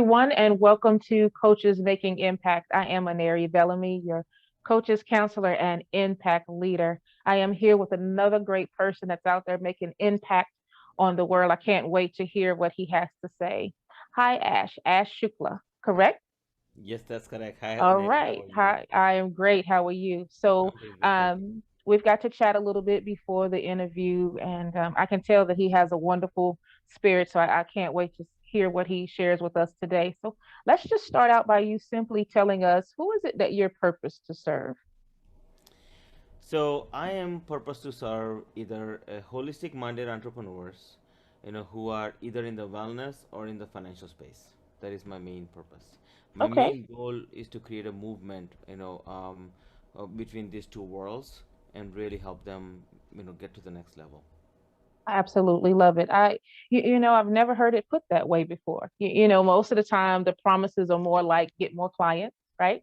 everyone, and welcome to Coaches Making Impact. I am Aneri Bellamy, your coaches, counselor, and impact leader. I am here with another great person that's out there making impact on the world. I can't wait to hear what he has to say. Hi, Ash. Ash Shukla, correct? Yes, that's correct. Hi, All Neri. How right. are you? Hi, I am great. How are you? So, I'm doing good, thank you. we've got to chat a little bit before the interview, and I can tell that he has a wonderful spirit. So, I can't wait to hear what he shares with us today. So, let's just start out by you simply telling us who is it that you're purposed to serve? So, I am purpose to serve either a holistic minded entrepreneurs, who are either in the wellness or in the financial space. That is my main purpose. My Okay. main goal is to create a movement, between these two worlds and really help them, get to the next level. I absolutely love it. I've never heard it put that way before. Most of the time the promises are more like get more clients, right?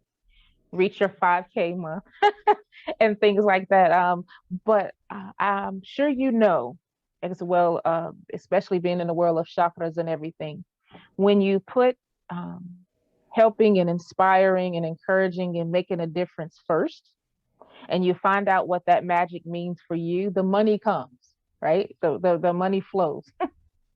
Reach your 5K month and things like that. But I'm sure you know as well, especially being in the world of chakras and everything, when you put um, helping and inspiring and encouraging and making a difference first, and you find out what that magic means for you, the money comes, right? The money flows.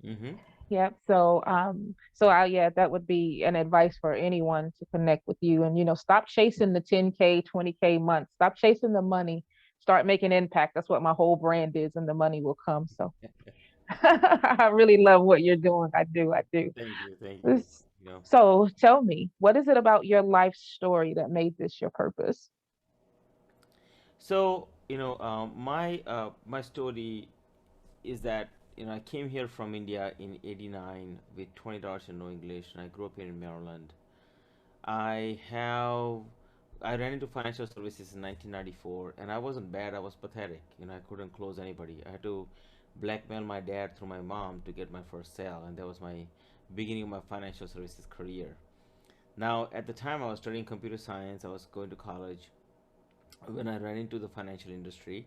Mm-hmm. Yep. So that would be an advice for anyone to connect with you. And stop chasing the 10K, 20K months. Stop chasing the money. Start making impact. That's what my whole brand is, and the money will come. So I really love what you're doing. I do. I do. Thank you, thank you. This- So tell me, what is it about your life story that made this your purpose? So, my story is that I came here from India in '89 with $20 in no English, and I grew up here in Maryland. I have I ran into financial services in 1994, and I wasn't bad. I was pathetic. I couldn't close anybody. I had to blackmail my dad through my mom to get my first sale, and that was my beginning of my financial services career. Now, at the time, I was studying computer science. I was going to college when I ran into the financial industry.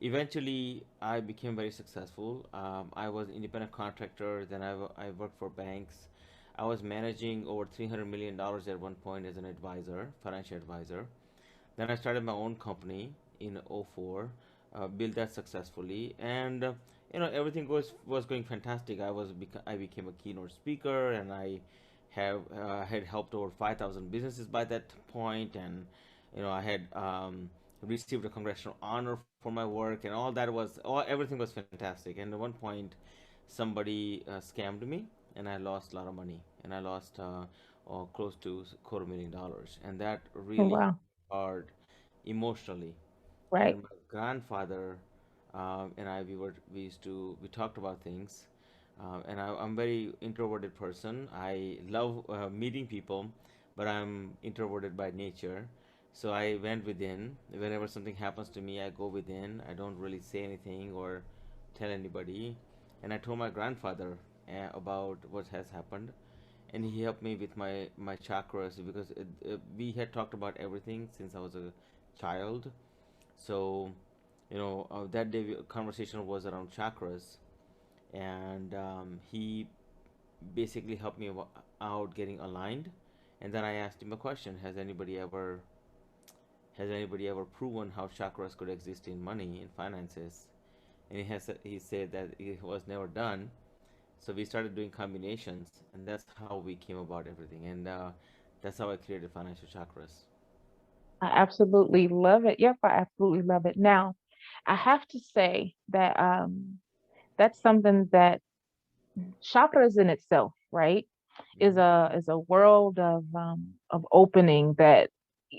Eventually, I became very successful. I was independent contractor. Then I worked for banks. I was managing over $300 million at one point as an advisor, financial advisor. Then I started my own company in '04, built that successfully, and everything was going fantastic. I became a keynote speaker, and I have had helped over 5,000 businesses by that point, and I had received a congressional honor for my work, and everything was fantastic. And at one point, somebody scammed me, and I lost a lot of money, and I lost close to $250,000, and that Oh, really hit wow. hard emotionally. Right. And my grandfather and I, we talked about things. And I'm very introverted person. I love meeting people, but I'm introverted by nature. So I went within. Whenever something happens to me, I go within. I don't really say anything or tell anybody. And I told my grandfather about what has happened, and he helped me with my chakras because we had talked about everything since I was a child. So that day conversation was around chakras, and he basically helped me out getting aligned. And then I asked him a question: Has anybody ever proven how chakras could exist in money and finances? And he said that it was never done. So we started doing combinations, and that's how we came about everything. And that's how I created financial chakras. I absolutely love it. Yep, I absolutely love it. Now, I have to say that that's something that chakras in itself, right, Hmm. is a world of opening that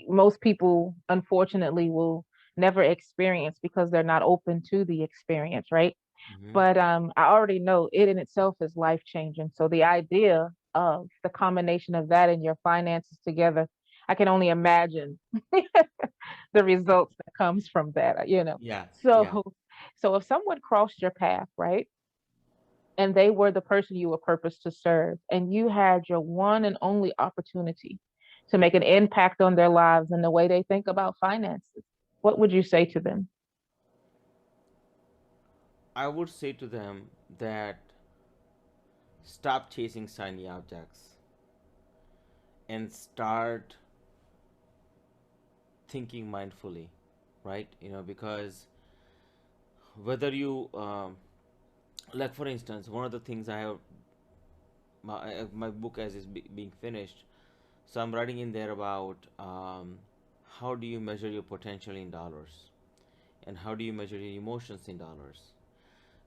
most people unfortunately will never experience because they're not open to the experience, right? Hmm. But I already know it in itself is life changing. So the idea of the combination of that and your finances together, I can only imagine the results that comes from that. Yeah, yeah. So if someone crossed your path, right, and they were the person you were purposed to serve, and you had your one and only opportunity to make an impact on their lives and the way they think about finances, what would you say to them? I would say to them that stop chasing shiny objects. and start thinking mindfully, right? Because whether you like, for instance, one of the things I have, my book as is being finished, so I'm writing in there about how do you measure your potential in dollars, and how do you measure your emotions in dollars.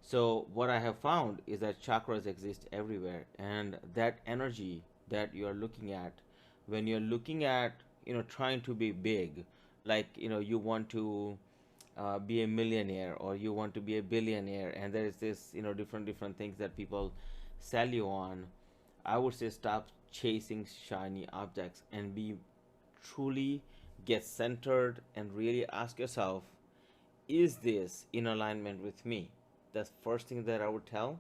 So what I have found is that chakras exist everywhere, and that energy that you are looking at, when you're looking at, trying to be big, like, you want to be a millionaire, or you want to be a billionaire, and there is this, different things that people sell you on. I would say stop chasing shiny objects and be truly, get centered, and really ask yourself, is this in alignment with me? That's first thing that I would tell.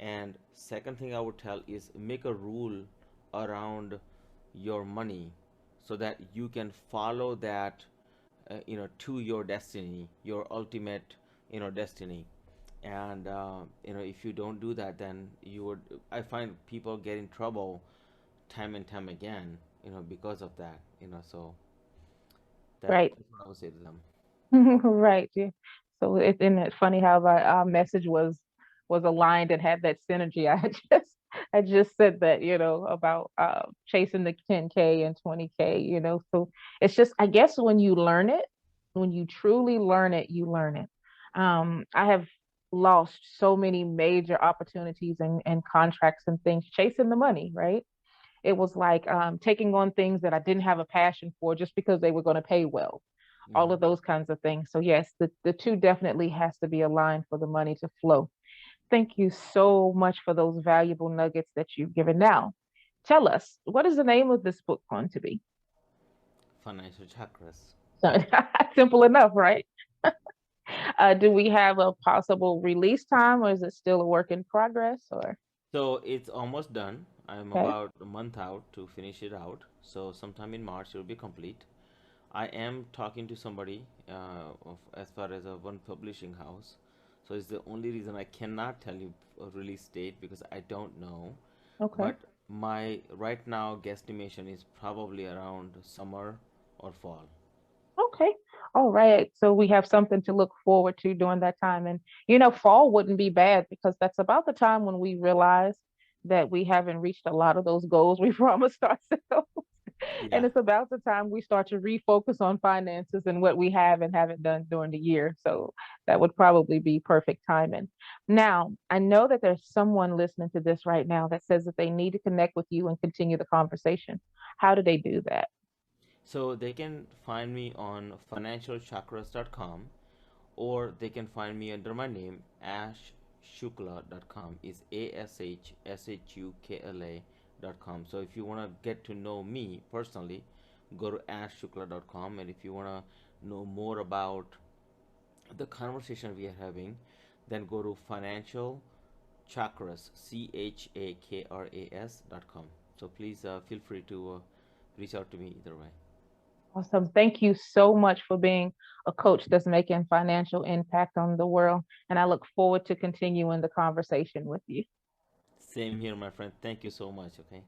And second thing I would tell is make a rule around your money, so that you can follow that, to your destiny, your ultimate, destiny. And if you don't do that, then you would, I find people get in trouble time and time again, because of that, so Right. that's what I would say to them. Right. Yeah. So isn't it funny how our message was aligned and had that synergy? I just said that, about chasing the 10K and 20K, So it's just, I guess, when you learn it, when you truly learn it, you learn it. I have lost so many major opportunities and contracts and things chasing the money, right? It was like taking on things that I didn't have a passion for just because they were going to pay well, all Hmm. of those kinds of things. So yes, the two definitely has to be aligned for the money to flow. Thank you so much for those valuable nuggets that you've given. Now, tell us, what is the name of this book going to be? Financial chakras. So, simple enough, right? Do we have a possible release time, or is it still a work in progress? Or So it's almost done. I'm okay, about a month out to finish it out. So sometime in March it will be complete. I am talking to somebody, as far as a one publishing house. So it's the only reason I cannot tell you a release date, because I don't know. okay. But my right now guesstimation is probably around summer or fall. Okay. All right. So we have something to look forward to during that time. And, fall wouldn't be bad because that's about the time when we realize that we haven't reached a lot of those goals we promised ourselves. And Yeah. it's about the time we start to refocus on finances and what we have and haven't done during the year. So that would probably be perfect timing. Now, I know that there's someone listening to this right now that says that they need to connect with you and continue the conversation. How do they do that? So they can find me on financialchakras.com, or they can find me under my name, ashshukla.com. Is ASHSHUKLA.com. So if you want to get to know me personally, go to ashshukla.com. And if you want to know more about the conversation we are having, then go to financial chakras, chakras.com. So please feel free to reach out to me either way. Awesome. Thank you so much for being a coach that's making financial impact on the world. And I look forward to continuing the conversation with you. Same here, my friend. Thank you so much. Okay.